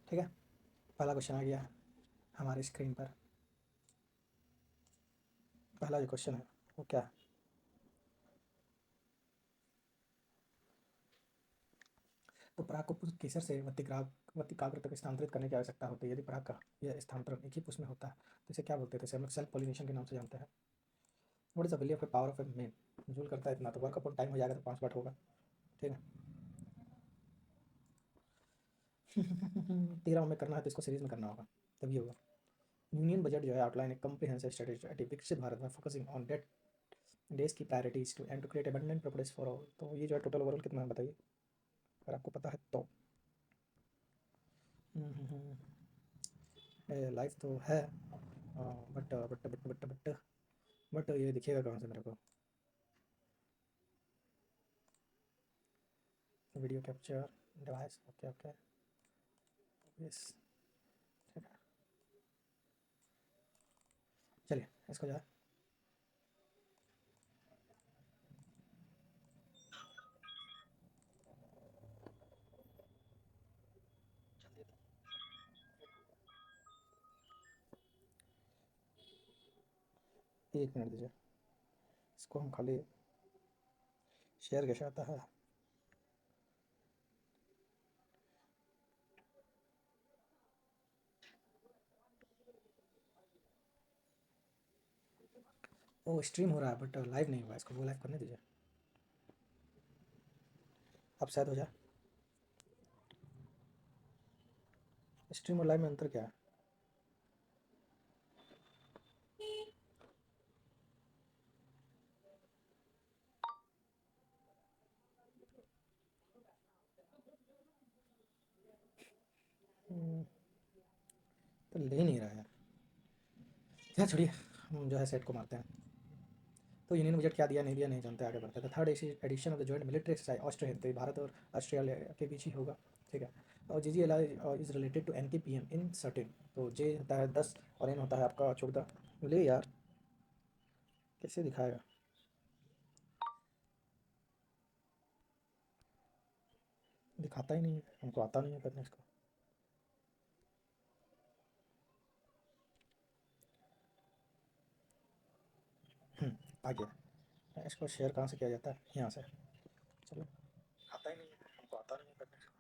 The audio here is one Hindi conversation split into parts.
ठीक है, पहला क्वेश्चन आ गया हमारी स्क्रीन पर। पहला जो क्वेश्चन है वो क्या है? तो पराग को पुष्प केसर से वत्तिकाग्र तक स्थानांतरित करने की आवश्यकता होती है। यदि पराग का यह स्थानांतरण एक ही पुष्प में होता है तो इसे क्या बोलते हैं? तो इसे हम लोग सेल्फ पॉलिनेशन के नाम से जानते हैं। What is the value of the power of A main? Joule करता है इतना, तो वर्क अपॉन टाइम हो जाएगा तो 5 वाट होगा। ठीक है। 13 में करना है तो इसको सीरीज में करना होगा, तभी होगा। यूनियन बजट जो है आउटलाइन एक कम्प्रिहेंसिव स्ट्रेटेजी विकसित भारत में फोकसिंग ऑन डेट देश की priorities to end to create abundant properties for all. तो ये जो है टोटल ओवरऑल कितना है बताइए, अगर आपको पता है तो। लाइफ तो है, बट ये दिखेगा कहाँ से मेरे को? Video capture device, okay okay, yes, ठीक है। चलिए इसको जो है एक मिनट दीजिए, इसको हम खाली शेयर कैसे आता है? वो स्ट्रीम हो रहा है बट लाइव नहीं हुआ, इसको वो लाइव करने दीजिए, अब शायद हो जाए। स्ट्रीम और लाइव में अंतर क्या है? हम्म, तो ले नहीं रहा है। क्या छोड़िए, हम जो है सेट को मारते हैं। तो यूनियन बजट क्या दिया नहीं दिया नहीं जानते, आगे बढ़ते हैं। Third edition of the joint military exercise Australia, तो भारत और ऑस्ट्रेलिया के बीच ही होगा। ठीक है। और G G L I is related to N K P M in certain, तो जे होता है 10 और एन होता है आपका 14। ले यार, कैसे दिखाएगा? दिखाता ही नहीं है, हमको आता नहीं है करने इसको। आ गया। इसको शेयर कहाँ से किया जाता है? यहाँ से। चलो, आता ही नहीं है, हमको आता नहीं है करने इसको।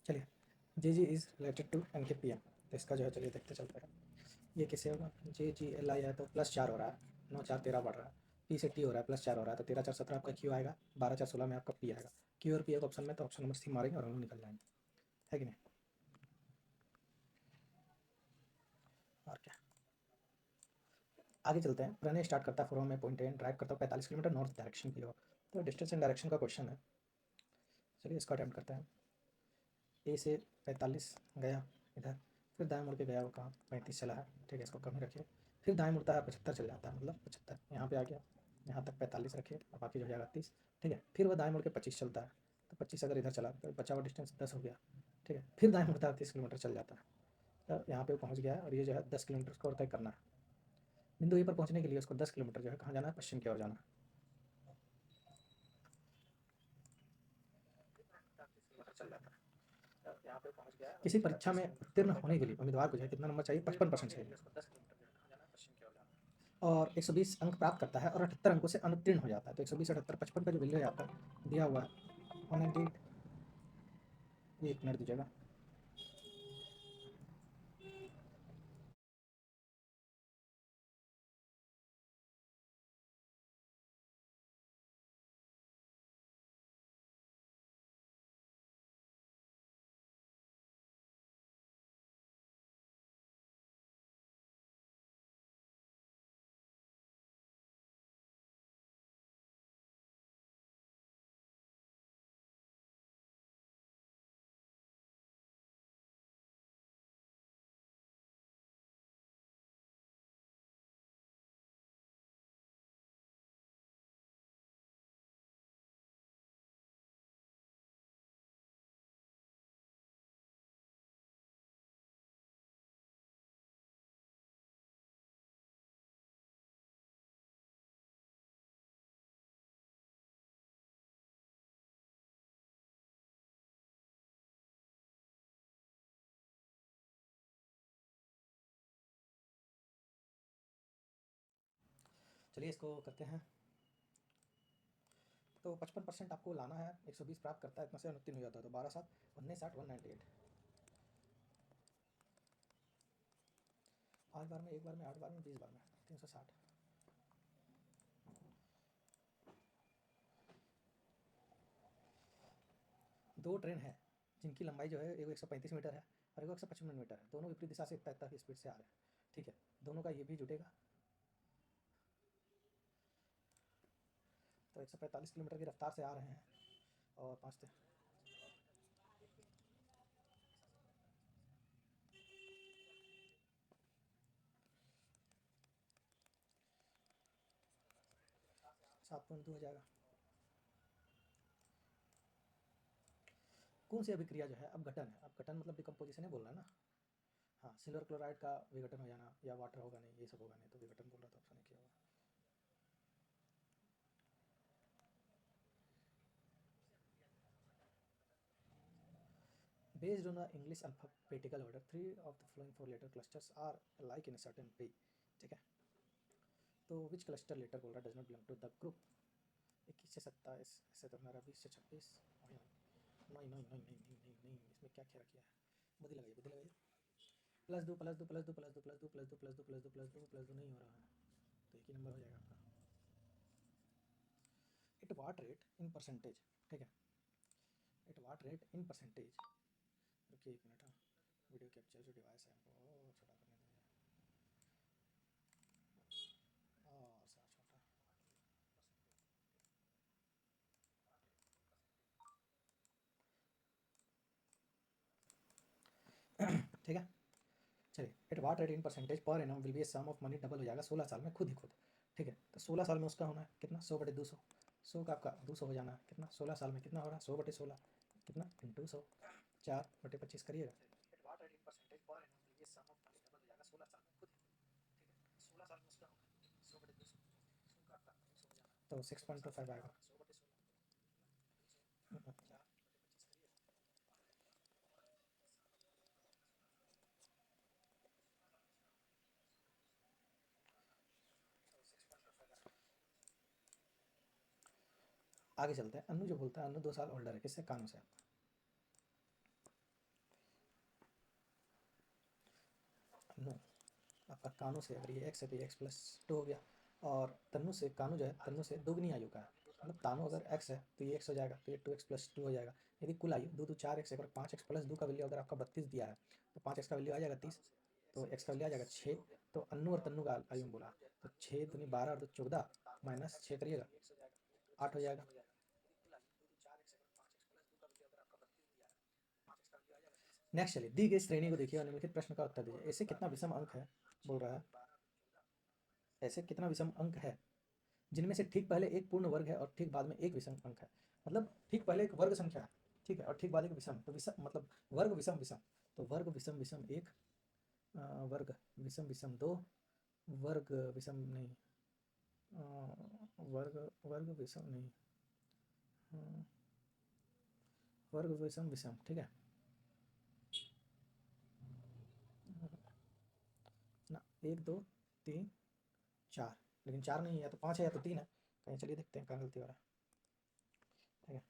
चलिए, जी जी is related to N K P M, तो इसका जो है चलिए देखते चलते हैं। ये कैसे होगा? जे जी एल आई है तो +4 हो रहा है, 9 4 13 बढ़ रहा है। पी से टी हो रहा है, +4 हो रहा है, तो 13 4 17 आपका क्यू आएगा, 12 4 16 में आपका पी आएगा। क्यू और पी एक ऑप्शन में, तो ऑप्शन नंबर सी मारेंगे और हम लोग निकल जाएंगे, है कि नहीं? और क्या, आगे चलते हैं। प्रणय स्टार्ट करता है फ्रॉम में पॉइंट एंड ड्राइव करता है 45 किलोमीटर नॉर्थ डायरेक्शन की ओर। तो डिस्टेंस एंड डायरेक्शन का क्वेश्चन है, चलिए इसका अटेम्प्ट करते हैं। ए से 45 गया इधर, फिर दाएं मुड़ के गया, वो कहाँ 35 चला है, ठीक है, इसको कम ही रखिए। फिर दाएं मुड़ता है 75 चल जाता है, मतलब 75 यहाँ पे आ गया, यहाँ तक 45 रखिए और बाकी जो हो जाएगा 30। ठीक है, फिर वह दाएं मुड़ के 25 चलता है, तो 25 अगर इधर चला तो बचा हुआ डिस्टेंस 10 हो गया। ठीक है, फिर दाएं मुड़ता है 30 किलोमीटर चल जाता है, तो यहाँ पे पहुँच गया है। और ये जो है 10 किलोमीटर को और तय करना है। बिंदु ए पर पहुँचने के लिए उसको 10 किलोमीटर जो है कहाँ जाना है? पश्चिम की ओर जाना है। चल जाता है, यहाँ पे पहुँच गया। किसी परीक्षा में उत्तीर्ण होने के लिए उम्मीदवार को जो है कितना नंबर चाहिए? 55% चाहिए, और 120 अंक प्राप्त करता है और 78 अंकों से अनुत्तीर्ण हो जाता है। तो 120 78 55 का जो वैल्यू है आपका दिया हुआ है 198। ये एक मिनट दीजिएगा। चलिए इसको करते हैं। तो 55% आपको लाना है, 120 प्राप्त करता है, इतना से 29 हो जाता है, तो 12 7 19 60 198। 5 बार में, 1 बार में, 8 बार में, 20 बार में, 360। दो ट्रेन है जिनकी लंबाई जो है, एक 135 मीटर है और एक 155 मीटर है, दोनों विपरीत दिशा से 45 स्पीड से आ रहे हैं। ठीक है, दोनों का ये भी जुटेगा, तो 145 किलोमीटर की रफ्तार से आ रहे हैं और 5 7.2 हो जाएगा। कौन सी अभिक्रिया जो है अब घटन है, अब घटन मतलब डिकम्पोजिशन है बोल रहा है ना। हाँ, सिल्वर क्लोराइड का विघटन हो जाना, या वाटर होगा नहीं, ये सब होगा नहीं, तो विघटन बोल रहा था, ऑप्शन क्या होगा। Based on the English alphabetical order, three of the following four letter clusters are alike in a certain way। ठीक है, तो विच क्लस्टर लेटर बोल रहा है does not belong to the group. 21 से 27 ऐसे तो हमारा 20 से 26। नहीं नहीं नहीं नहीं नहीं नहीं नहीं नहीं, इसमें क्या क्या किया है, बुद्धि लगाइए बुद्धि लगाइए। प्लस दो प्लस दो प्लस दो प्लस दो प्लस दो प्लस दो प्लस दो प्लस दो प्लस दो प्लस दो नहीं हो रहा है, तो एक ही नंबर हो जाएगा आपका। It what rate in percentage. ठीक है, it what rate in percentage. रुकिए एक मिनट, हाँ, वीडियो कैप्चर जो डिवाइस है हमको छोटा करने दीजिए, और सा छोटा। ठीक है, चलिए, at what rate in percentage per annum will be a sum of money double हो जाएगा 16 साल में खुद ही खुद। ठीक है, तो 16 साल में उसका होना है कितना, 100/200। 100 का आपका 200 हो जाना है, कितना 16 साल में कितना हो रहा है, 100/16 कितना इंटू 100, 4/25 करिएगा। At what rate in percentage per annum will be a sum of money double हो जाएगा 16 साल में खुद ही। ठीक है, 16 साल में उसका होगा 100/200, 100 का आपका 200 हो जाना है, तो 6.25 आएगा। 100/16 4/25 करिए। आगे चलते हैं। अन्नू जो बोलता है, अन्नू 2 साल ओल्डर है किससे, कानू से। अन्नू आपका कानू से, अगर ये एक्स है तो ये x+2 हो गया, और तन्नू से, कानू जो है तन्नू से दोगुनी आयु का है, मतलब तानू अगर x है तो ये x हो जाएगा, तो ये 2x+2 हो जाएगा। यदि कुल आयु 2 2 4x, अगर 5x+2 का वैल्यू अगर आपका 32 दिया है तो 5x का वैल्यू आ जाएगा 30, तो x का वैल्यू आ जाएगा 6। तो अन्नू और तन्नू का आयु बोला, तो 6 दूनी 12 और 2 14 माइनस 6 करिएगा, 8 हो जाएगा। नेक्स्ट चलिए, दी गई श्रेणी को देखिए और निम्नलिखित प्रश्न का उत्तर दीजिए। ऐसे कितना विषम अंक है बोल रहा है, ऐसे कितना विषम अंक है जिनमें से ठीक पहले एक पूर्ण वर्ग है और ठीक बाद में एक विषम अंक है। मतलब ठीक पहले एक वर्ग संख्या है, ठीक है, और ठीक बाद एक विषम, तो विषम मतलब वर्ग विषम विषम, तो वर्ग विषम विषम एक, वर्ग विषम विषम दो, वर्ग विषम नहीं, वर्ग वर्ग विषम नहीं, वर्ग विषम विषम। ठीक है ना, 1 2 3 4, लेकिन 4 नहीं है, या तो 5 है या तो 3 है कहीं। चलिए देखते हैं कहाँ गलती हो रहा है। ठीक है,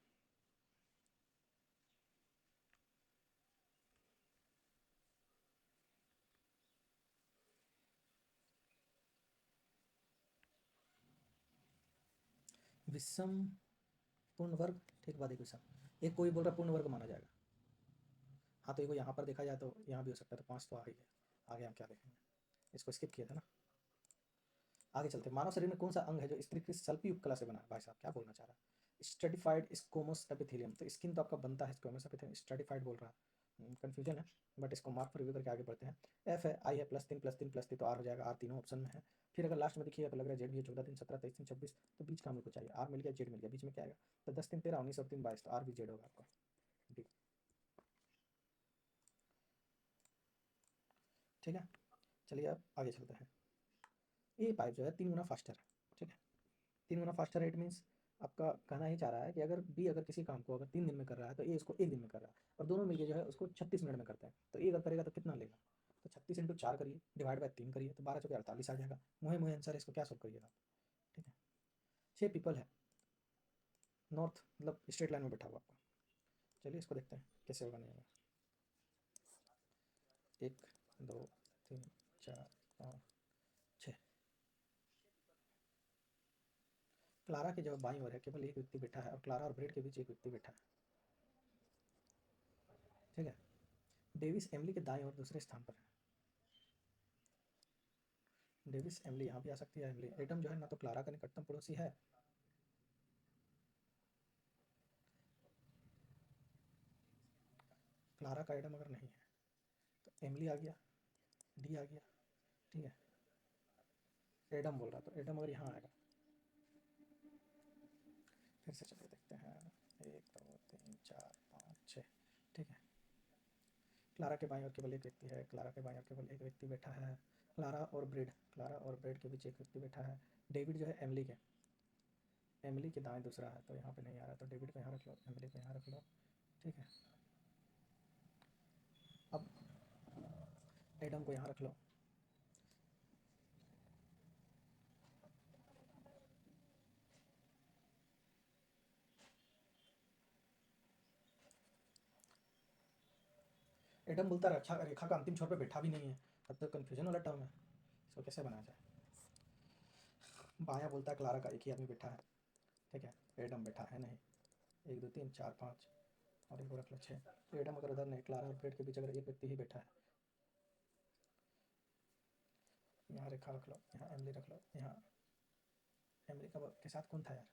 विषम पूर्ण वर्ग ठीक बाद एक विषम, एक कोई बोल रहा पूर्ण वर्ग माना जाएगा। हाँ, तो ये यहाँ पर देखा जाए तो यहाँ भी हो सकता है, तो 5 तो आ ही गया। आगे हम क्या देखेंगे, इसको स्किप किया था ना। आगे चलते हैं। मानव शरीर में कौन सा अंग है जो स्तरीकृत सल्पयुक्त कला से बना है। भाई साहब क्या बोलना चाह रहा है, स्ट्रेटिफाइड स्क्वैमस एपिथेलियम, तो स्किन तो आपका बनता है स्क्वैमस एपिथेलियम, स्ट्रेटिफाइड बोल रहा है, कन्फ्यूजन है, बट इसको मार्क पर रिव्यू करके आगे बढ़ते हैं। एफ है, आई है, +3 तो आर हो जाएगा, आर तीनों ऑप्शन में है। फिर अगर लास्ट में देखिएगा तो लग रहा है जेड भी है, 14 3 17 23 3 26, तो बीच का हम लोग को चाहिए, आर मिल गया जेड मिल गया, बीच में क्या आएगा, तो 10 3 13 19 और 3 22, तो आर भी जेड होगा आपका डी। ठीक है, चलिए अब आगे चलते हैं। ए पाइप जो है 3 गुना फास्टर है। ठीक है, 3 गुना फास्टर रेट मीन्स आपका कहना ही चाह रहा है कि अगर बी अगर किसी काम को अगर 3 दिन में कर रहा है तो ए उसको 1 दिन में कर रहा है, और दोनों मिलकर जो है उसको 36 मिनट में करते हैं, तो ए अगर करेगा तो कितना लेगा, तो 36 × 4 करिए, डिवाइड बाय 3 करिए, तो 12 × 48 आ जाएगा। मुहे मुहे आंसर, इसको क्या सोल्व करिएगा। 6 पीपल है, नॉर्थ मतलब स्ट्रेट लाइन में बैठा हुआ आपका। चलिए इसको देखते हैं कैसे होगा, नहीं होगा। 1 2 3 4 5 6। क्लारा की जो बाईं ओर है केवल एक व्यक्ति बैठा है और क्लारा और ब्रेड के बीच एक व्यक्ति बैठा है, ठीक है। डेविस एमिली के दाईं ओर दूसरे स्थान पर है। डेविस एमिली यहाँ भी आ सकती है। एमिली एडम जो है ना तो क्लारा का निकटतम पड़ोसी है, क्लारा का एडम अगर नहीं है तो एमिली आ गया, डी आ गया, ठीक है। एडम बोल रहा तो एडम अगर यहाँ आएगा, फिर से चलिए देखते हैं। 1 2 3 4 5 6, ठीक है। क्लारा के बाईं ओर केवल एक व्यक्ति है, क्लारा के बाईं ओर केवल एक व्यक्ति बैठा है। क्लारा और ब्रेड के बीच एक व्यक्ति बैठा है। डेविड जो है एमिली के दाएं दूसरा है, तो यहाँ पे नहीं आ रहा, तो डेविड को यहाँ रख लो, एमिली को यहाँ रख लो, ठीक है। अब एडम को यहाँ रख लो। एडम बोलता है रेखा रेखा का अंतिम छोर पे बैठा भी नहीं है, तब तो कन्फ्यूजन वाला टर्म है, इसको कैसे बनाया जाए। बायां बोलता है क्लारा का एक ही आदमी बैठा है, ठीक है। एडम बैठा है नहीं। 1 2 3 4 5 और एक को रख लो 6। तो एडम अगर उधर नहीं, क्लारा और ब्रेड के बीच अगर एक व्यक्ति ही बैठा है, यहाँ रेखा रख लो, यहाँ एमिली रख लो, यहाँ एमिली का के साथ कौन था यार,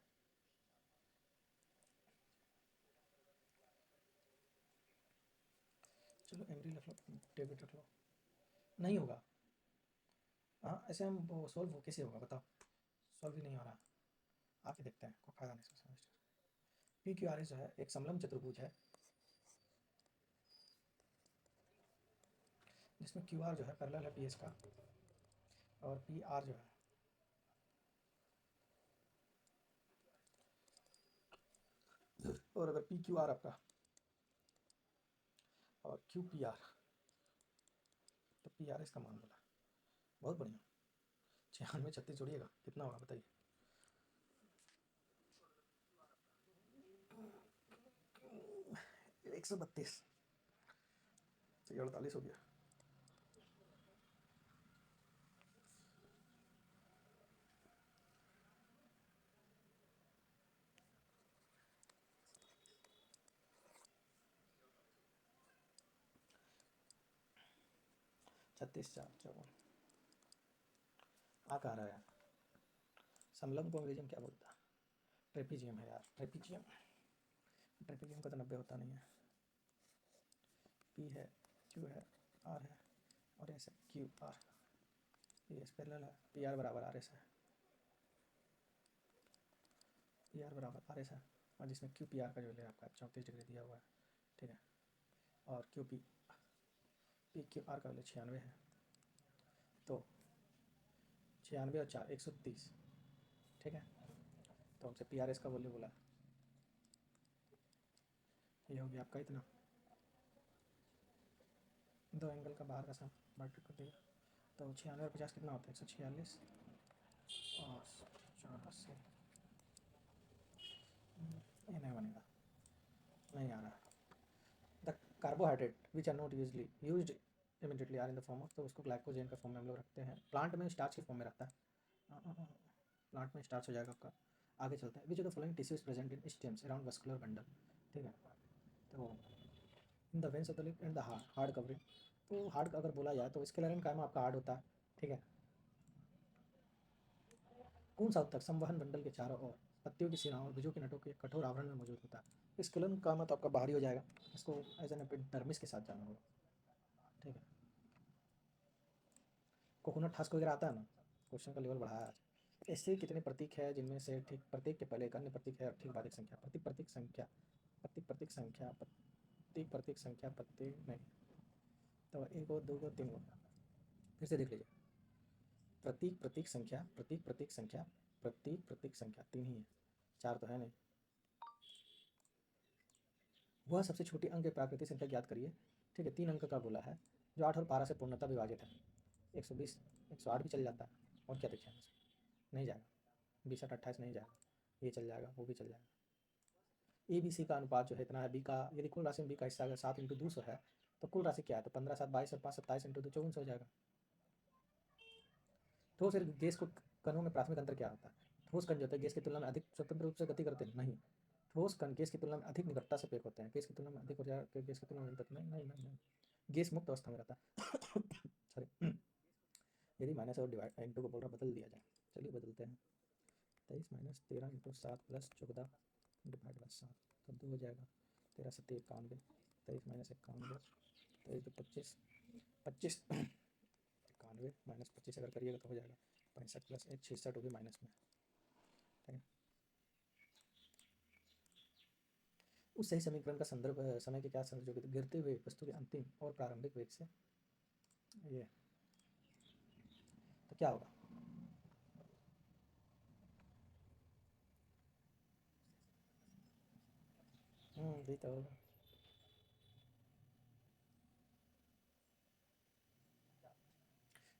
चलो एमिली रख लो, डेविड रख लो। नहीं होगा, हाँ ऐसे हम वो सॉल्व कैसे होगा बताओ, सॉल्व ही नहीं हो रहा। आके देखते हैं, कोई फायदा नहीं semester. P Q R S जो है एक समलंब चतुर्भुज है, जिसमें क्यू आर जो है पैरेलल है पी एस का, और पी आर जो है और अगर पी क्यू आर आपका और क्यू पी आर, तो पी आर इसका मान बोला। बहुत बढ़िया। 96 36 जोड़िएगा कितना होगा बताइए। 132, तो ये 48 हो गया। छत्तीस 4 54 आ कहाँ रहा है। समलंब को अंग्रेजी में क्या बोलता है, ट्रेपीजियम है यार, ट्रेपीजियम। ट्रेपीजियम का तो 90 होता नहीं है। पी है, क्यू है, आर है और ऐसे Q R, P S parallel है, पी आर बराबर आर एस है, पी आर बराबर आर एस है, और जिसमें क्यू पी आर का जो है आपका 34 डिग्री दिया हुआ है, ठीक है। और क्यू पी क्यू आर का वैल्यू 96 है, तो 96 और 4 130, ठीक है। तो हमसे पी आर एस का वैल्यू बोला, ये हो गया आपका इतना। दो एंगल का बाहर का सम मल्टीप्लाई कर दिया, तो 96 और 50 कितना होता है, 146 और 84। ये नहीं बनेगा, नहीं आ रहा। The carbohydrate which are not usually use immediately are in the form of, तो उसको ग्लाइकोजेन का फॉर्म में हम लोग रखते हैं। प्लांट में स्टार्च के फॉर्म में रहता है, प्लांट में स्टार्च हो जाएगा आपका। आगे चलता है, विच of the following tissues present in stems around vascular bundle, ठीक है। तो in the veins of the lip and the hard covering, तो हार्ड अगर बोला जाए तो स्केलेरन कायमा आपका हार्ड होता है, ठीक है। कौन सा उत्तक संवहन बंडल के चारों ओर पत्तियों की सिराओं और बीजों के नटों के कठोर आवरण में मौजूद होता है। स्केलन कायमा तो आपका बाहरी हो जाएगा, इसको एज एन एपिडर्मिस के साथ जाना होगा, ठीक है। कोकोनट हस्क वगैरह आता है ना, क्वेश्चन का लेवल बढ़ाया आज। ऐसे कितने प्रतीक है जिनमें से ठीक प्रत्येक के पहले एक अन्य प्रतीक है और ठीक बाद एक संख्या, प्रतीक प्रतीक संख्या, प्रतीक प्रतीक संख्या, प्रतीक प्रतीक संख्या, प्रतीक नहीं, तो 1 और 2 और 3 को फिर से देख लीजिए। प्रतीक प्रतीक संख्या, प्रतीक प्रतीक संख्या, प्रतीक प्रतीक संख्या, 3 ही है, 4 तो है नहीं। वह सबसे छोटी अंक प्राकृतिक संख्या ज्ञात करिए, ठीक है। 3 अंक का बोला है, जो 8 और 12 से पूर्णतः विभाजित है। 120 108 भी चल जाता है, और क्या देखें, नहीं जाएगा। 20 8 28 नहीं जाएगा, ये चल जाएगा, वो भी चल जाएगा। ए बी सी का अनुपात जो है इतना है, बी का यदि कुल राशि में बी का हिस्सा अगर 7 × 200 है तो कुल राशि क्या है, तो 15 7 22 और 5 27 × 2 24 हो जाएगा। ठोस और गैस को कणों में प्राथमिक अंतर क्या होता है? ठोस कण जो होते हैं गैस की तुलना में अधिक स्वतंत्र रूप से गति करते हैं, नहीं। ठोस कण गैस की तुलना में अधिक निकटता से पैक होते हैं, गैस की तुलना में अधिक ऊर्जा गैस की तुलना में नहीं नहीं नहीं नहीं, गैस मुक्त अवस्था में रहता है। सॉरी। यदि माइनस और डिवाइड इंटू को बोल रहा बदल दिया जाए, चलिए बदलते हैं। 23 - 13 × 7 + 14 डिवाइड बाई 7, तो 2 हो जाएगा। 13 7 91, 23 - 91, 23 तो 25, 25 91 - 25 अगर करिएगा तो हो जाएगा 65 + 1 66, वो भी माइनस में। ठीक है। उस सही समीकरण का संदर्भ समय के क्या संयोजित गिरते हुए वस्तु के अंतिम और प्रारंभिक वेग से, ये तो क्या होगा? भी तो होगा।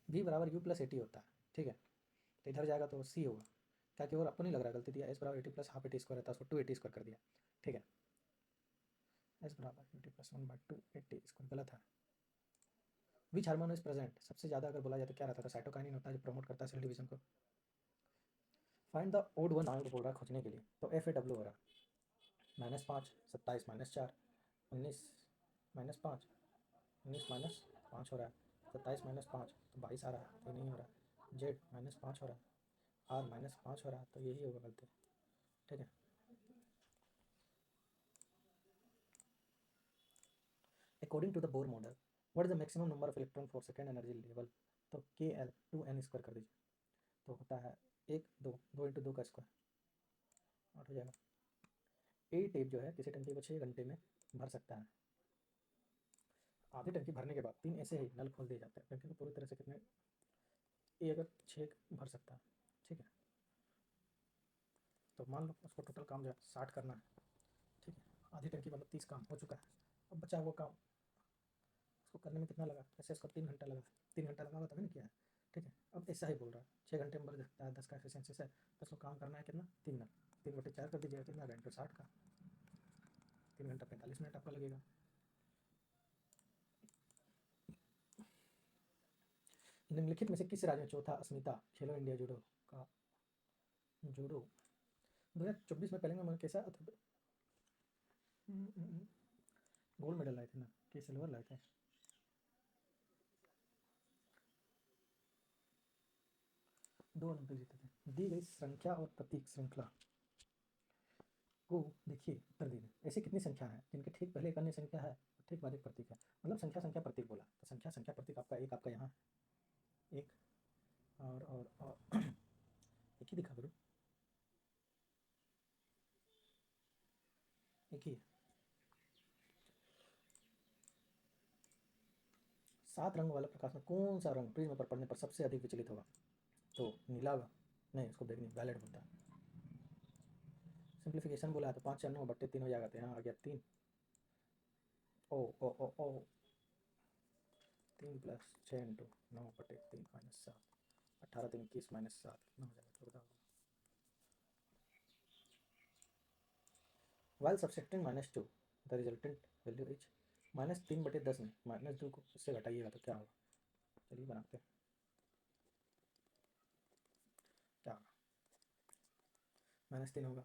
v बराबर u + 80 होता है, ठीक है। तो इधर जाएगा तो c होगा, क्या कि और आपको नहीं लग रहा है गलती दिया, s बराबर 80 + ½ 80 स्क्वायर रहता है, उसको 280 स्क्वायर कर दिया, ठीक है। s बराबर 80 + 1/2 80 स्क्वायर गलत है। विच हार्मोन इज प्रेजेंट, सबसे ज़्यादा अगर बोला जाए तो क्या रहता है, साइटोकाइनिन होता है जो प्रमोट करता है सेल डिवीजन को। Find the odd one out बोल रहा है खोजने के लिए, तो FAW हो रहा है -5 27 -4 19 -5 19 -5 हो रहा है, 27 -5 तो 22 आ रहा है, तो ये नहीं हो रहा है। Z -5 हो रहा है, R -5 हो रहा है, तो यही होगा गलती, ठीक है। According to the Bohr model what is the maximum number of electron for second energy level, तो KL 2n स्क्वायर कर दीजिए, तो होता है 1 2 2 × 2 का स्क्वायर 8 हो जाएगा। ए टेप जो है किसी टंकी को 6 घंटे में भर सकता है। आधी टंकी भरने के बाद 3 ऐसे ही नल खोल दिए जाते हैं, टंकी को पूरी तरह से कितने, ये अगर 6 भर सकता है, ठीक है। तो मान लो उसको टोटल काम जो है 60 करना है, ठीक है। आधी टंकी मतलब 30 काम हो चुका है, अब बचा हुआ काम उसको करने में कितना लगा, ऐसे इसको 3 घंटा लगा, 3 घंटा लगा हुआ तभी नहीं किया है, ठीक है। अब ऐसा ही बोल रहा है 6 घंटे में भर सकता है, 10 का एफिशिएंसी से, तो उसको काम करना है कितना, 3 नल, 3/4 कर दीजिएगा, कितना घंटे 60 का, 3 घंटा 45 मिनट आपका लगेगा। निम्नलिखित में से किस राज्य में चौथा अस्मिता खेलो इंडिया जूडो का जूडो 2024 में पहले में कैसा गोल्ड मेडल लाए थे ना, कि सिल्वर लाए थे? दो ओलंपिक जीते थे। दी गई संख्या और प्रतीक श्रृंखला को देखिए, उत्तर दीजिए। ऐसी कितनी संख्या है जिनके ठीक पहले एक अन्य संख्या है और ठीक बाद एक प्रतीक है, मतलब संख्या संख्या प्रतीक बोला, तो संख्या संख्या प्रतीक आपका एक, आपका यहाँ एक, और एक ही दिखा करो, एक ही है। 7 रंग वाला प्रकाश में कौन सा रंग प्रिज्म पर पड़ने पर सबसे अधिक विचलित होगा, तो नीला होगा, नहीं उसको बैगनी वैलेट बोलता है। सिंप्लीफिकेशन बोला है तो 5 या 9/3 हो जाएगा, तो यहाँ आ गया 3, ओ ओ ओ ओ 3 + 6 × 9/3 - 7, 18 3 21 -7 कितना हो जाएगा, 14 होगा। While subtracting -2 the resultant value is -3/10 में -2 को इससे घटाइएगा तो क्या होगा, चलिए बनाते हैं, क्या होगा, -3 होगा।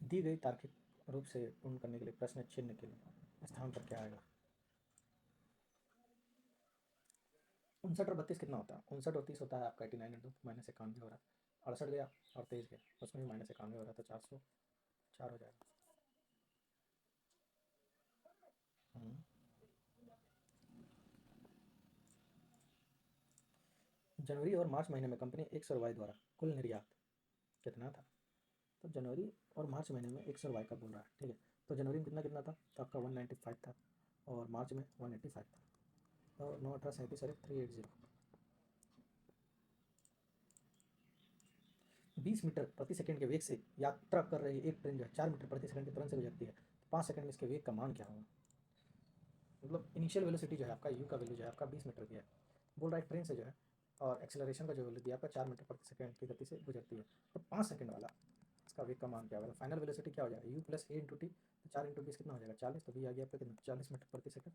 दी गई तार्किक रूप से पूर्ण करने के लिए प्रश्न चिन्ह के लिए स्थान पर क्या आएगा? 59 और 32 कितना होता है, 59 और 30 होता है आपका 89 × 2 -91 हो रहा है, 68 गया और 23 गया, उसमें भी -91 हो रहा है, तो 404 हो जाएगा। हम्म। जनवरी और मार्च महीने में कंपनी एक्स और वाई द्वारा कुल निर्यात कितना था, तो जनवरी और मार्च महीने में एक्स और वाई का बोल रहा है, ठीक है। तो जनवरी में कितना कितना था, तो आपका 195 था, और मार्च में 185 था, तो 9 18 37 अरे 380। 20 मीटर प्रति सेकंड के वेग से यात्रा कर रही एक ट्रेन जो है 4 मीटर प्रति सेकंड के तुरंत से गुजरती है, 5 सेकंड में इसके वेग का मान क्या होगा। मतलब इनिशियल वेलोसिटी जो है आपका यू का वैल्यू जो है आपका 20 मीटर दिया है, बोल रहा है ट्रेन से जो है, और एक्सेलरेशन का जो वैल्यू दिया आपका 4 मीटर प्रति सेकंड की गति से गुजरती है। तो 5 सेकंड वाला इसका वेग का मान क्या होगा। फाइनल वेलोसिटी क्या हो जाएगा, you plus A into T, तो 4 इंटू 20 कितना हो जाएगा 40, तो भी आ गया आपका कितना 40 मीटर प्रति सेकंड।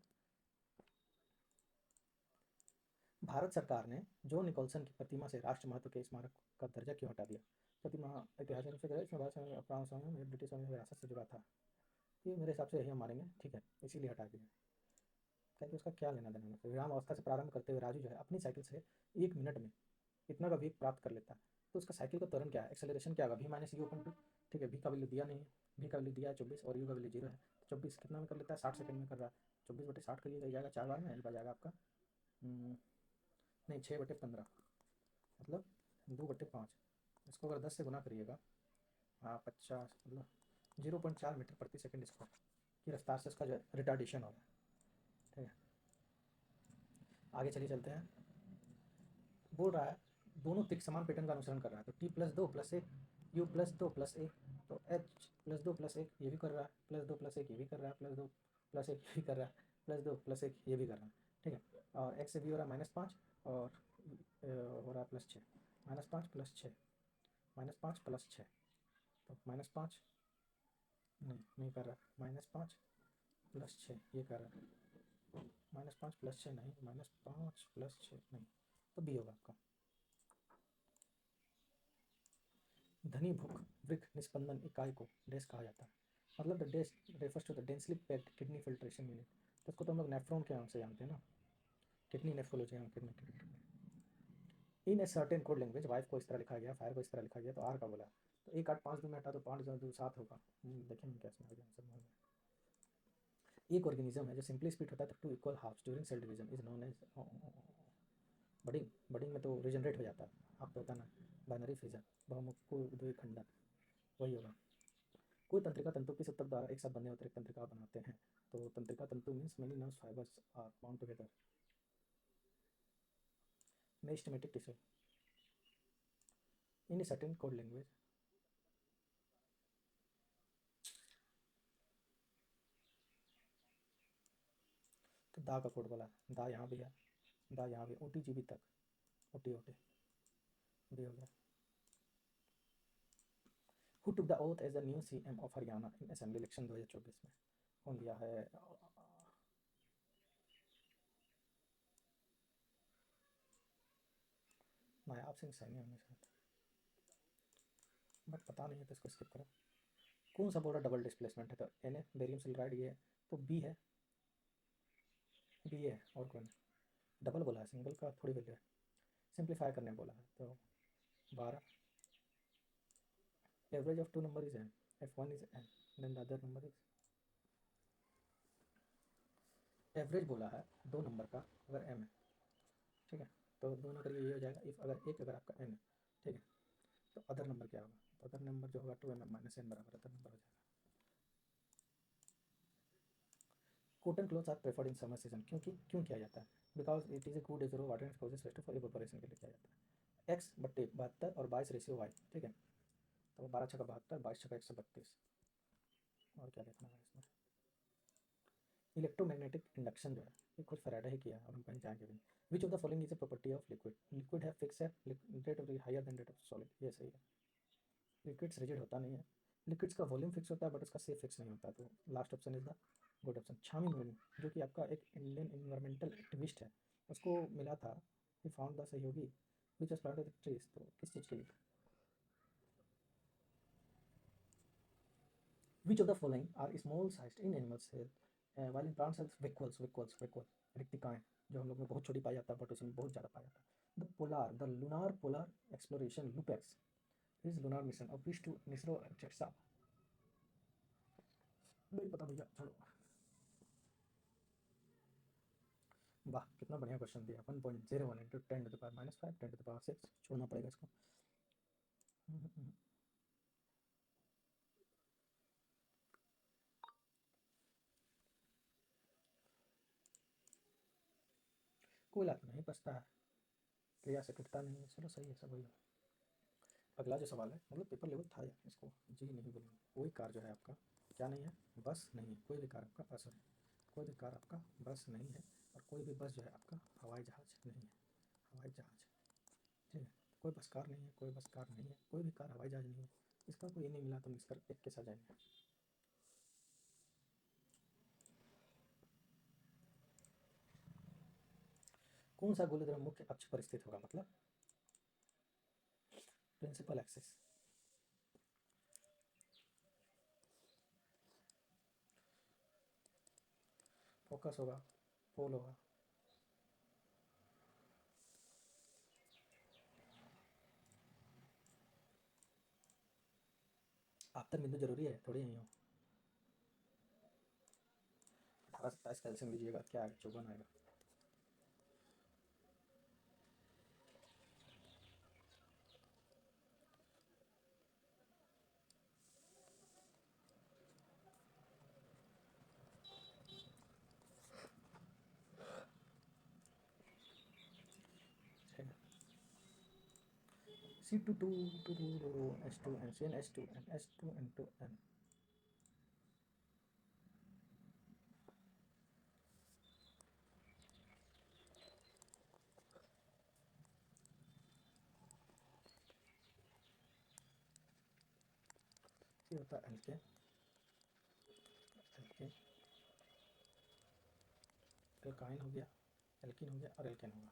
भारत सरकार ने जॉन निकोलसन की प्रतिमा से राष्ट्र महत्व के स्मारक का दर्जा क्यों हटा दिया। प्रतिमा ऐतिहासिक रूप से गलत, इसमें भारत में पुराने समय में ब्रिटिश विरासत से जुड़ा था। ये मेरे हिसाब से यही हम मानेंगे, ठीक है, इसीलिए हटा दिया। ताकि उसका क्या लेना देना है। विराम अवस्था से प्रारंभ करते हुए राजू जो है अपनी साइकिल से 1 मिनट में इतना का वेग प्राप्त कर लेता है। तो उसका साइकिल का त्वरण क्या है, एक्सेलरेशन क्या होगा, भी माइनस यू अपन टू, ठीक है, भी का वैल्यू दिया नहीं है, भी का वैल्यू दिया है 24 और यू का वैल्यू 0 है। तो 24 कितना में कर लेता है, 60 सेकंड में कर रहा है। 24/60 करिएगा जाएगा 4 बार में, आ जाएगा आपका नहीं 6/15, मतलब 2/5। इसको अगर 10 से गुना करिएगा, हाँ 50, मतलब 0.4 मीटर प्रति सेकंड इसको की रफ्तार से उसका जो है रिटार्डेशन हो रहा है। ठीक है, आगे चलिए चलते हैं। बोल रहा है दोनों तिक समान पैटर्न का अनुसरण कर रहा है, तो T plus 2 plus 1 you plus 2 plus 1, तो एच प्लस 2 प्लस 1 ये भी कर रहा है, प्लस 2 प्लस 1 ये भी कर रहा है, प्लस 2 प्लस 1 ये भी कर रहा है, प्लस 2 प्लस 1 ये भी कर रहा है। ठीक है, और एक्स से भी हो रहा है -5 और हो रहा है +6, -5 प्लस 6, -5 प्लस 6, तो -5 नहीं कर रहा, -5 प्लस 6 ये कर रहा है, -5 प्लस 6 नहीं, -5 प्लस 6 नहीं, तो बी होगा आपका। धनी भूख वृक्क निस्पंदन इकाई को डैश कहा जाता है। मतलब the dash refers to the densely packed kidney filtration unit. तो इसको तो हम लोग नेफ्रॉन के नाम से जानते हैं ना, किडनी नेफ्रोलॉजी हम kidney. In a certain code language wife को इस तरह लिखा गया, फायर को इस तरह लिखा गया, तो आर का बोला, तो 1 8 5 2 में हटा तो 5 2 7 होगा। देखेंगे कैसे आ गया आंसर। एक ऑर्गेनिज्म है जो सिंपली स्प्लिट होता है तो 2 equal halves during cell division is known as budding. Budding में तो रीजनरेट हो जाता है, आप तो होता ना बाइनरी फिजन, बहुमुखी द्विखंडन, वही होगा। कोई तंत्रिका तंतु किस ऊतक द्वारा एक साथ बने अतिरिक्त तंत्रिका बनाते हैं, तो तंत्रिका तंतु means many nerve fibres are bound together. Meristematic tissue in certain code language. तो दा का कोड बोला, दा यहाँ भी है, दा यहाँ भी, ओटी जीबी तक, ओटी ओटी भी हो गया। Who took the oath as the new CM of Haryana in assembly election 2024 में, कौन लिया है। नायाब सिंह सैनी होंगे शायद, बट पता नहीं है तो इसको स्किप करो। कौन सा बोल रहा डबल डिस्प्लेसमेंट है, तो एन ए बेरियम सिल्राइड ये है, तो बी है, बी है और कौन है। डबल बोला है, सिंगल का थोड़ी वैल्यू है, सिंप्लीफाई करने बोला है, तो 12। Average of two number is n, f1 is n, then the other number is, average बोला है 2 नंबर का अगर m है, ठीक है, तो दोनों करके ये हो जाएगा इफ अगर एक अगर आपका n है, ठीक है, तो अदर नंबर क्या होगा, तो अदर नंबर जो होगा 2m माइनस n बराबर अदर नंबर हो जाएगा। Cotton clothes are preferred in summer season, क्योंकि क्यों किया जाता है, because it is a good एजरो water and exposes best for evaporation के लिए किया जाता है। एक्स बट्टे 72 और 22 रेशियो वाई, ठीक है, तो 12 छका 72, 22 छका 132, और क्या देखना है इसमें। इलेक्ट्रोमैग्नेटिक इंडक्शन जो है ये खुद फैराडे ही किया है और हम कहीं जाएंगे भी। Which of the following is a property of liquid, liquid है फिक्स है, rate of higher than rate of solid, ये सही है। लिक्विड्स रिजिड होता नहीं है, लिक्विड्स का वॉल्यूम फिक्स होता है बट उसका सेफ फिक्स नहीं होता, तो last option is the good option. Chhami Murmu जो कि आपका एक इंडियन इन्वायरमेंटल एक्टिविस्ट है, उसको मिला था ही फाउंड द सहयोगी विच वॉज प्लांटेड ट्रीज, तो किस चीज़ के लिए। Which of the following are small sized in animal cell while in plant cells, vacuoles vacuoles vacuole, रिक्तिकाएं जो हम लोग में बहुत छोटी पाई जाता है बट उसमें बहुत ज़्यादा पाया जाता है। The polar the lunar polar exploration LUPEX is lunar mission of which to ISRO etcetera, नहीं पता भैया छोड़ो। वाह कितना बढ़िया क्वेश्चन दिया, 1.01 इंटू 10⁻⁵ 10⁻6, छोड़ना पड़ेगा इसको। कोई बात नहीं, पछता है, क्रिया से टूटता नहीं है, चलो सही है सब वही। अगला जो सवाल है, मतलब पेपर लेवल था यार, इसको जी नहीं बोलेंगे। कोई कार जो है आपका क्या नहीं है, बस नहीं है, कोई भी कार आपका बस है, कोई भी कार आपका बस नहीं है, और कोई भी बस जो है आपका हवाई जहाज़ नहीं है, हवाई जहाज़, ठीक है। कोई बस कार नहीं है, कोई बस कार नहीं है, कोई भी कार हवाई जहाज़ नहीं है, इसका कोई नहीं मिला तो मिक्सकर एक के साथ जाएंगे। कौन सा गोलीय द्रव्य मुख्य अक्ष पर स्थित होगा, मतलब प्रिंसिपल एक्सिस। फोकस होगा, पोल होगा। आपतन बिंदु जरूरी है, थोड़ी नहीं हो। 18 27 कैल्शियम लीजिएगा, क्या आएगा, 54 आएगा। C2H2N CnH2n H2N2n। ये होता है एल्केन, एल्केन, एल्काइन हो गया, एल्किन हो गया और एल्केन होगा।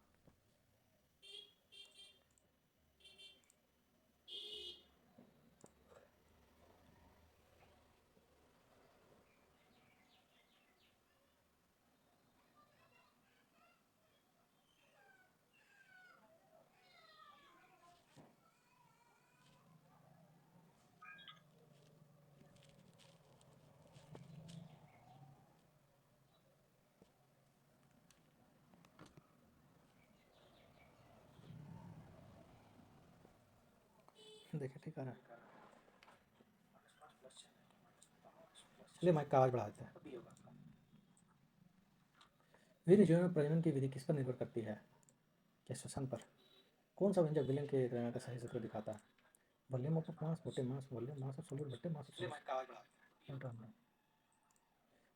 देखिए ठीक है ना, चलिए माइक का आवाज़ बढ़ा देते हैं। वीर्य जीवन में प्रजनन की विधि किस पर निर्भर करती है, क्या श्वसन पर। कौन सा व्यंजक विलयन के द्रव्य का सही सूत्र दिखाता है, वॉल्यूम ऑफ मास, मोटे mass, volume mass of solid बटे मास ऑफ सॉलिड।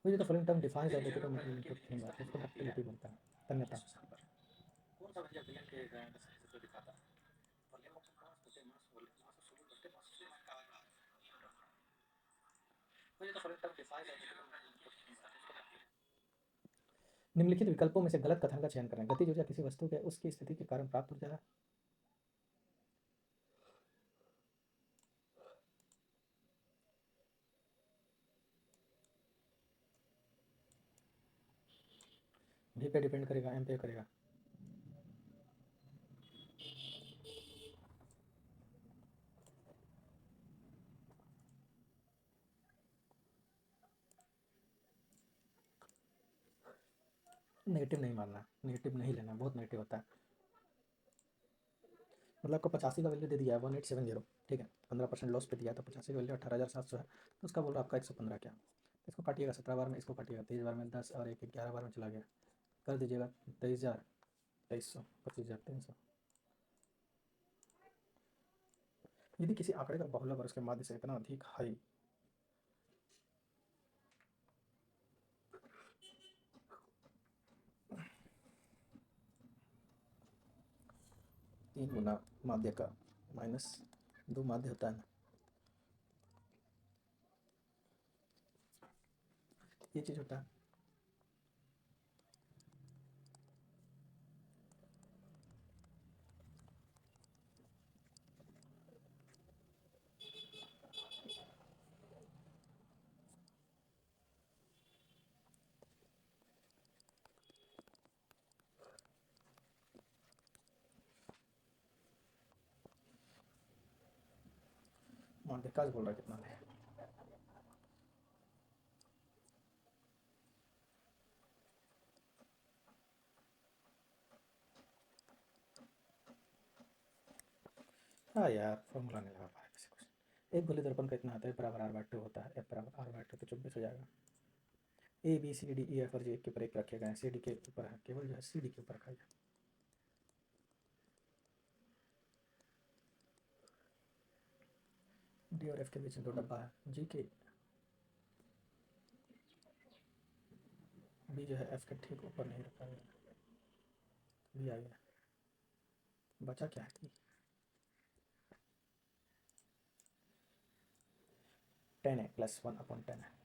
मुझे तो following term defines ability to maintain input thing है, इसको डक्टिलिटी बोलता है, तन्यता। कौन सा व्यंजक विलयन के द्रव्य का सही सूत्र दिखाता है, वॉल्यूम ऑफ मास, मोटे mass, volume mass of solid बटे मास ऑफ सॉलिड। मुझे तो following term defines ability to maintain input thing है, इसको डक्टिलिटी। निम्नलिखित विकल्पों में से गलत कथन का चयन करें। गतिज ऊर्जा किसी वस्तु के उसकी स्थिति के कारण प्राप्त ऊर्जा है। वी पे डिपेंड करेगा, एम पे करेगा। नेगेटिव नहीं मानना, नेगेटिव नहीं लेना, बहुत नेगेटिव होता है। मतलब आपको 85 का वैल्यू दे दिया है 1870, ठीक है, 15% लॉस पे दिया तो 85 का वैल्यू 18,700 है, तो उसका बोल रहा आपका 115 क्या, इसको काटिएगा 17 बार में, इसको काटिएगा 23 बार में, 10 और 1 11 बार में चला गया, कर दीजिएगा 23,000, 2300, 25,300। यदि किसी आंकड़े का बहुलक और उसके माध्य से इतना अधिक हाई 3 गुना माध्य का -2 माध्य होता है ना, ये चीज़ होता है। माध्य का बोल रहा है कितना ले। हाँ यार, फॉर्मूला नहीं लगा पाया किसी को। एक गोली दर्पण का इतना आता है, बराबर R/2 होता है, F बराबर R/2 तो 24 हो जाएगा। A B C D E F और जी एक के ऊपर एक रखे गए हैं, सी डी के ऊपर है, केवल जो है सी डी के ऊपर रखा है। डी और एफ के बीच में 2 डब्बा है, जी के बी जो है एफ के ठीक ऊपर नहीं रखा गया, बी आ गया। बचा क्या है? 10 है, प्लस 1/10 है।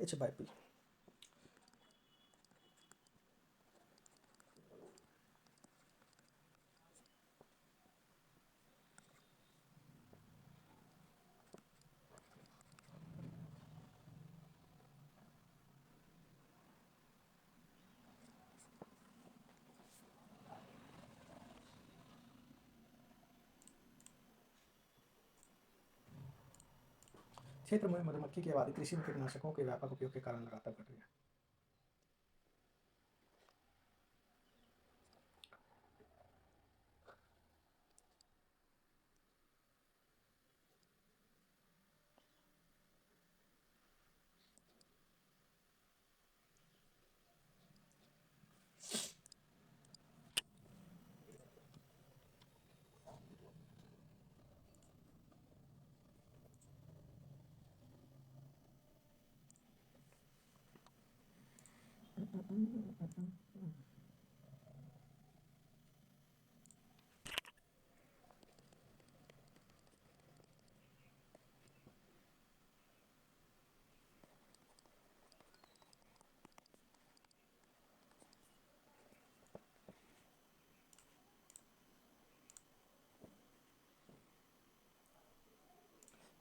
H/P। क्षेत्र में मधुमक्खी की आबादी कृषि में कीटनाशकों के व्यापक उपयोग के कारण लगातार घट रही है।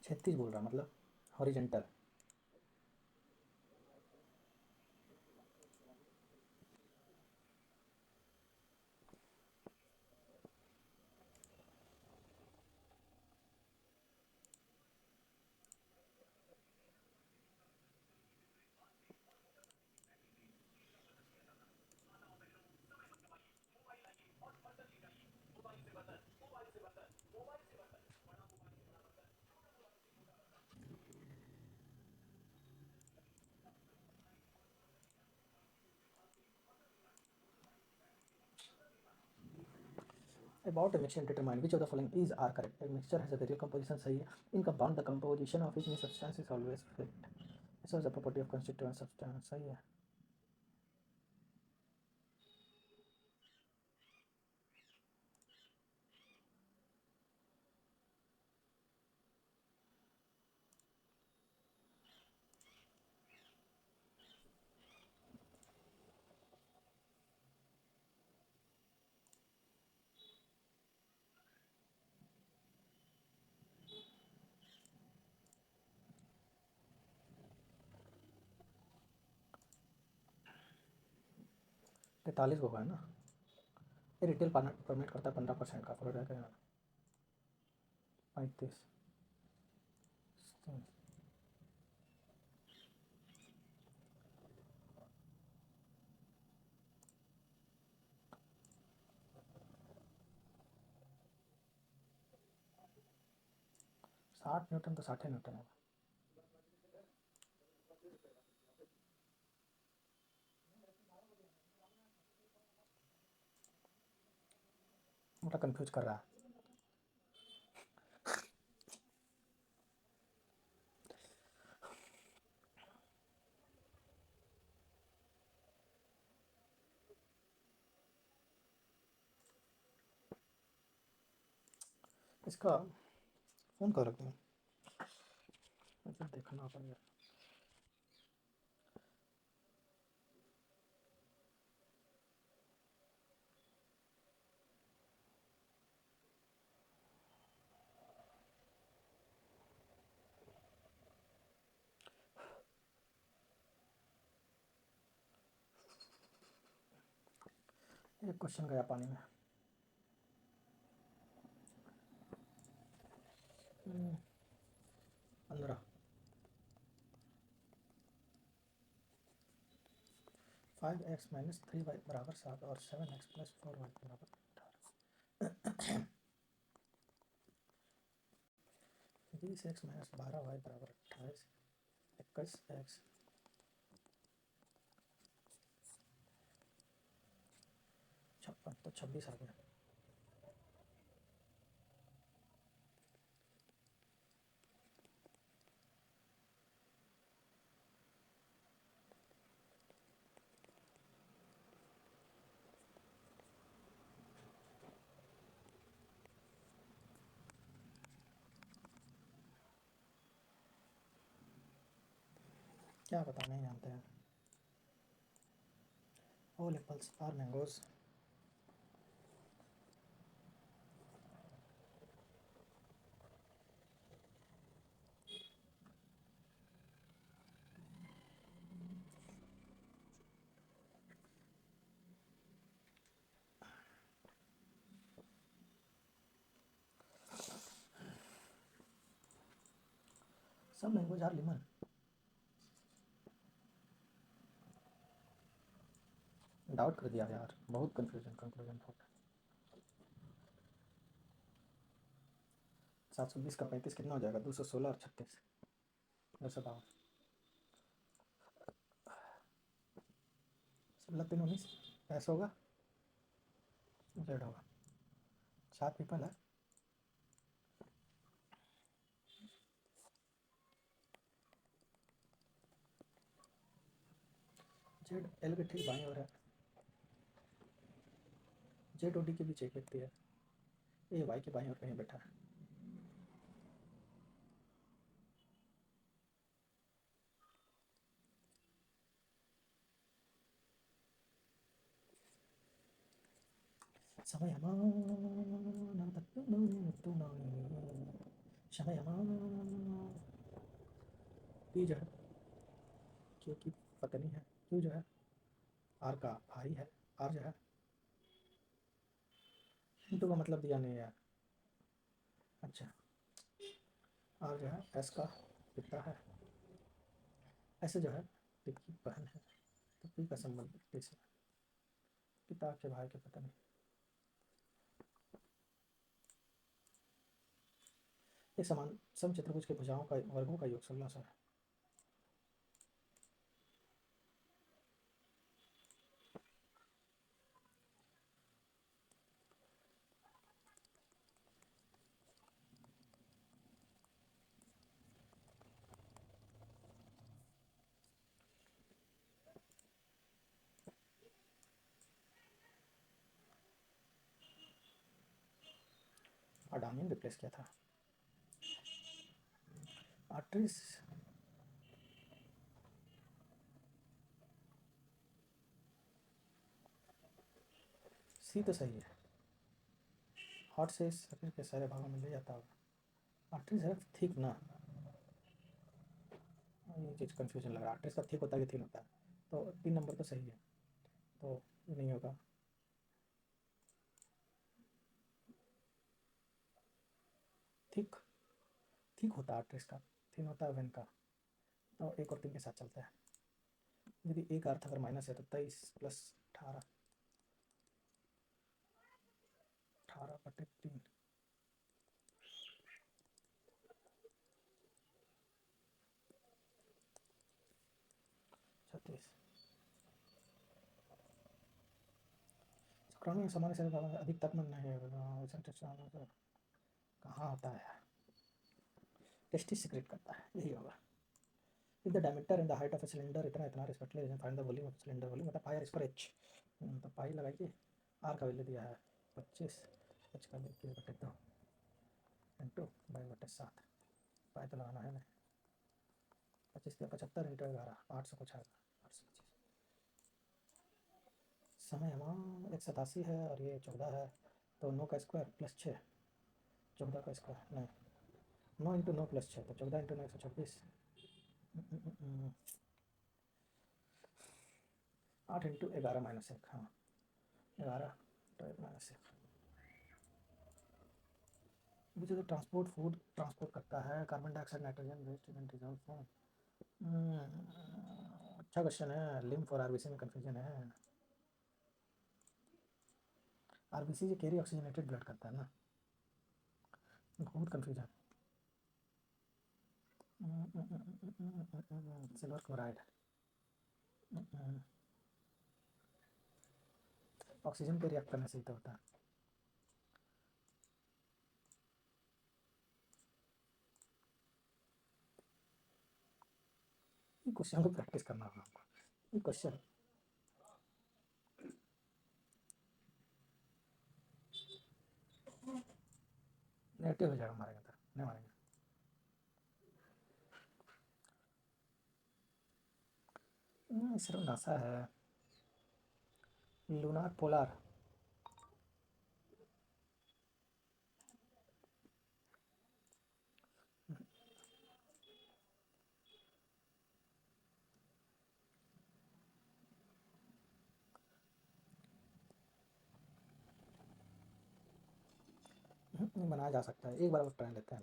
छत्तीस बोल रहा मतलब horizontal. About a mixture determine which of the following is are correct. A mixture has a variable composition सही है. In compound the composition of each substance is always fixed. This is the property of constituent substance सही है. तैतालीस होगा ना. ये रिटेल परमिट करता है 15% का फॉर रहेगा. 35 60 न्यूटन तो 60 न्यूटन होगा. मोटा कंफ्यूज कर रहा है. इसका फ़ोन कहाँ रख दूँ? अच्छा देखना पड़ेगा। एक क्वेश्चन गया पानी में। 15। 5x माइनस 3y बराबर 7 और 7x प्लस 4y बराबर 18। 20x माइनस 12y बराबर 28। 21x 56 तो 26 आ गया। क्या पता, नहीं जानते हैं। All apples are mangoes. सब मैंगोज आर लेमन। डाउट कर दिया यार, बहुत कंफ्यूजन कंक्लूजन था। 720 का 35 कितना हो जाएगा? 216 और 36। ऐसा था 16 3 19 ऐसा होगा। जेड होगा। 7 पीपल है। जेड एल के ठीक बाएं ओर है। जेड और डी के बीच एक व्यक्ति है। ये वाई के बाएं ओर कहीं बैठा है। पी जो है, क्योंकि पता नहीं है क्यों जो है आर का भाई है। आर जो है इंटू का मतलब दिया नहीं यार। अच्छा, आर जो है एस का पिता है। ऐसे जो है पी की बहन है, तो पी का संबंध पी से। पिता के भाई के पता नहीं। ये समान समचतुर्भुज के भुजाओं का वर्गों का योग 1600 है। अडामिन रिप्लेस किया था। आर्टरीज सी तो सही है। हार्ट से शरीर के सारे भागों में ले जाता होगा। आर्टरीज है ठीक ना। ये चीज़ कन्फ्यूजन लग रहा है। आर्टरीज का ठीक होता है कि थिन होता है? तो 3 नंबर तो सही है, तो ये नहीं होगा। ठीक ठीक होता है आर्टरीज का, थिन होता है वेन का। तो 1 और 3 के साथ चलता है। यदि एक अर्थ अगर माइनस है तो 23 प्लस 18, 18/3 36। शुक्राणु सामान्य से अधिक तापमान नहीं है। कहाँ होता है? टेस्टिस सिक्रेट करता है, यही होगा। If the diameter and the height of a cylinder इतना इतना respectively find the volume of cylinder. Volume मतलब पाई आर स्क्वायर एच। तो पाई लगाइए। आर का वैल्यू दिया है 25, एच का वैल्यू 2। इंटू 22/7 पाई तो लगाना है ना। 25×75 इंटू 11 800 कुछ आएगा 825। समय हमारा 187 है और ये 14 है तो 9 का स्क्वायर प्लस 6 14 का स्क्वायर नहीं 9 इंटू 9 प्लस 6 तो 14 इंटू 9 126 8 इंटू 11 माइनस 1 हाँ 11 तो 1 माइनस 1 मुझे तो ट्रांसपोर्ट फूड ट्रांसपोर्ट करता है कार्बन डाइऑक्साइड नाइट्रोजन वेस्ट इन डिजॉल्व फॉर्म। अच्छा क्वेश्चन है लिम्फ और आरबीसी में कन्फ्यूजन है। आरबीसी से कैरी ऑक्सीजनेटेड ब्लड करता है ना बहुत कन्फ्यूजन। सिल्वर क्लोराइड ऑक्सीजन पे रिएक्ट करने से ही तो होता है। ये क्वेश्चन को प्रैक्टिस करना होगा हमको ये क्वेश्चन नेगेटिव हो जाएगा मारेंगे तो नहीं मारेंगे। सिर्फ नासा है लूनार पोलार बनाया जा सकता है एक बार वो ट्राई लेते हैं।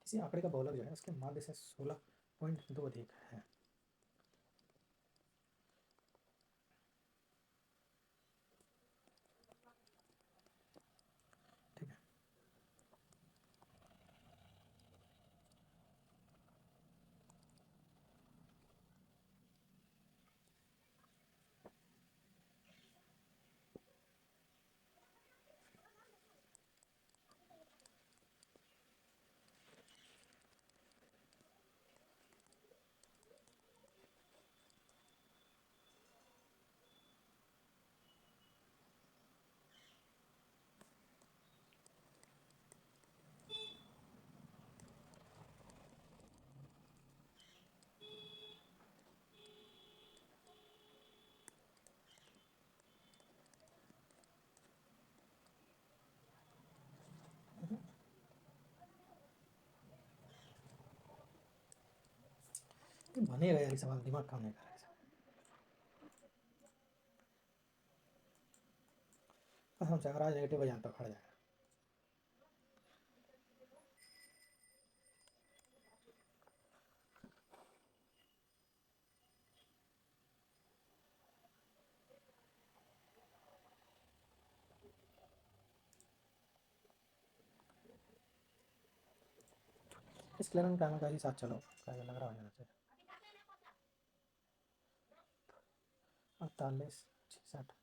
किसी आंकड़े का बहुलक जो है उसके माध्य से 16.2 अधिक है। ठीक है ये बनेगा यार ये सवाल दिमाग काम नहीं कर रहा है कसम से अगर आज नेगेटिव हो जाए तो खड़ जाएगा। इस क्लेरन टाइम का ही साथ चलो क्या लग रहा हो जाना चाहिए 48 66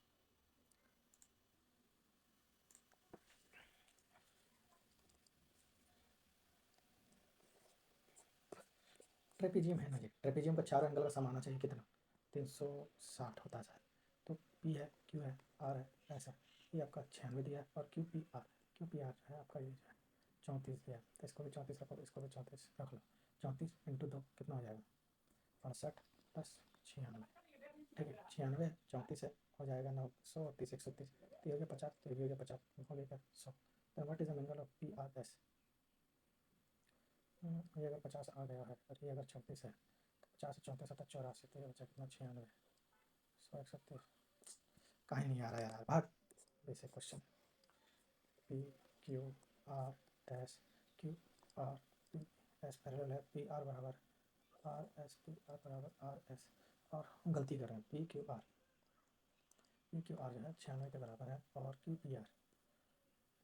ट्रेपीजियम है ना जी ट्रेपीजियम का 4 एंगल का सम आना चाहिए कितना 360 होता है शायद तो पी है क्यू है आर है ऐसा ये आपका 96 दिया है और क्यू पी आर जो है आपका ये जो है 34 दिया है तो इसको भी 34 रखो इसको भी 34 रख लो 34 × 2 कितना हो जाएगा 68 प्लस 96 ठीक है 96 34 है हो जाएगा 930 130 तो ये हो गया 50 तो ये भी हो गया 50 हो गया 100 तो what is the angle of P R S. ये अगर 50 आ गया है और ये अगर 36 है तो 50 34 सत्तर 84 तो ये बचा कितना 96 131 कहीं नहीं आ रहा यार भाग basic question P Q R dash Q R P S parallel है पी आर बराबर आर एस पी आर बराबर आर एस और हम गलती कर रहे हैं पी क्यू आर जो है 96 के बराबर है और क्यू पी आर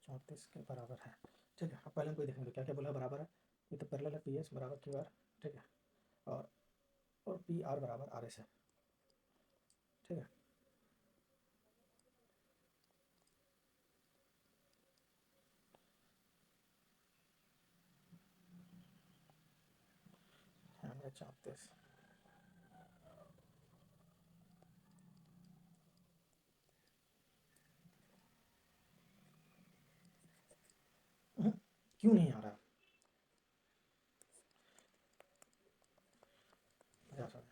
34 के बराबर है। ठीक है अब पहले हम कोई देखेंगे क्या क्या बोला बराबर है ये तो पैरेलल है पी एस बराबर क्यू आर ठीक है और पी आर बराबर आर एस है ठीक है। हमें 34 हम्म, क्यों नहीं आ रहा? 50 आ रहा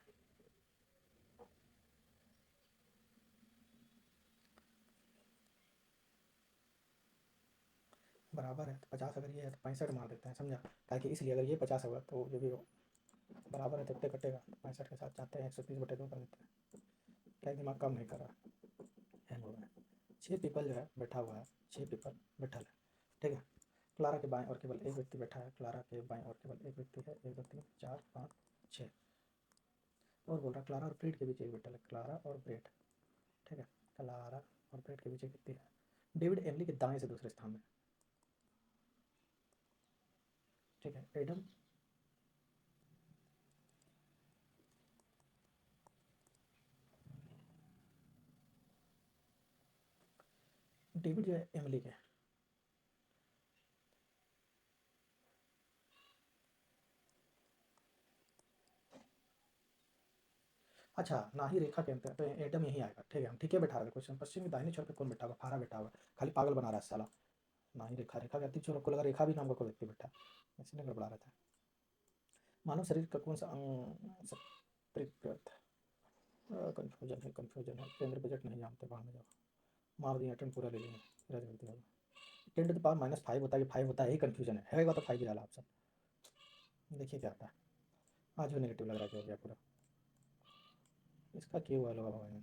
बराबर है तो 50 अगर ये है तो 65 मार देते हैं, समझा? ताकि इसलिए अगर ये 50 होगा तो ये भी बराबर है तो कितने कटेगा, 65 के साथ जाते हैं 130/2 कर देते हैं। क्या दिमाग काम नहीं कर रहा, हैंग हो रहा है। 6 पीपल जो है बैठा हुआ है, 6 पीपल बैठा है, ठीक है। क्लारा के बाएं और केवल एक व्यक्ति बैठा है, क्लारा के बाएं और केवल एक व्यक्ति है, 1 2 3 4 5 6। और बोल रहा क्लारा और ब्रेड के बीच एक बैठल है, क्लारा और ब्रेड, ठीक है। क्लारा और ब्रेड के बीच एक व्यक्ति है। डेविड एमिली के दाएं से दूसरे स्थान में, ठीक है। एडम डेविड जो है एमिली के, अच्छा ना ही रेखा के अंत है तो एडम यही आएगा, ठीक है। हम ठीक है बैठा रहे क्वेश्चन, पश्चिम के दाहिने छोर पे कौन बैठा हुआ? फारा बैठा हुआ, खाली पागल बना रहा है साला। ना ही रेखा, रेखा के अंतिम छोर को लगा रेखा भी नाम का कोई व्यक्ति बैठा है, इसलिए गड़बड़ा रहा था। मानव शरीर का कौन सा अंग सप्रियत? कन्फ्यूजन है, कन्फ्यूजन है। केंद्र बजट नहीं जानते, बाहर में जाओ। मार दिया, अटेम्प्ट पूरा ले लिया, पूरा जल्दी होगा। 10⁻⁻5 होता है कि 5 होता है, यही कन्फ्यूजन है तो 5 ही डाला ऑप्शन। देखिए क्या आता है। आज भी नेगेटिव लग रहा है कि हो गया पूरा। इसका क्यों हुआ लोग भगवान?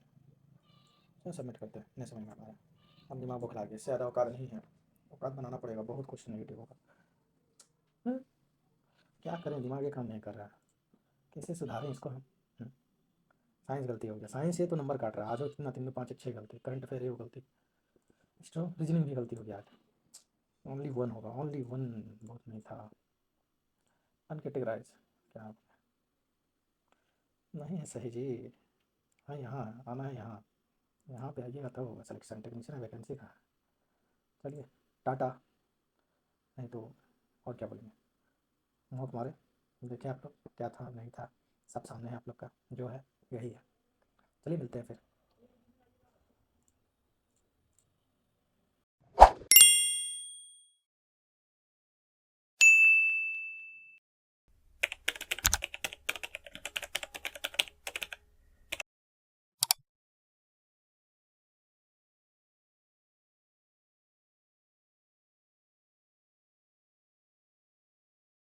चलो सबमिट करते हैं, नहीं समझ में आ रहा है। अब दिमाग बुखला गया, इससे ज़्यादा औकात नहीं है। औकात बनाना पड़ेगा, बहुत कुछ नेगेटिव होगा। हम्म, क्या करें, दिमाग ये काम नहीं कर रहा है। कैसे सुधारें इसको हम? साइंस गलती हो गया, साइंस से तो नंबर काट रहा है आज। इतना 3 में 5 अच्छे गलती, करंट अफेयर वो गलती, स्ट्रॉन्ग रीजनिंग भी गलती हो गया आज। ओनली वन होगा, ओनली वन, बहुत नहीं था। अनकेटेगराइज क्या नहीं है सही जी। हाँ यहाँ आना है, यहाँ यहाँ पे आइएगा तब होगा सिलेक्शन, टेक्नीशियन वैकेंसी का। चलिए टाटा, नहीं तो और क्या बोलेंगे, मुँह मारे। देखें आप लोग क्या था नहीं था, सब सामने है आप लोग का, जो है यही है। चलिए मिलते हैं फिर।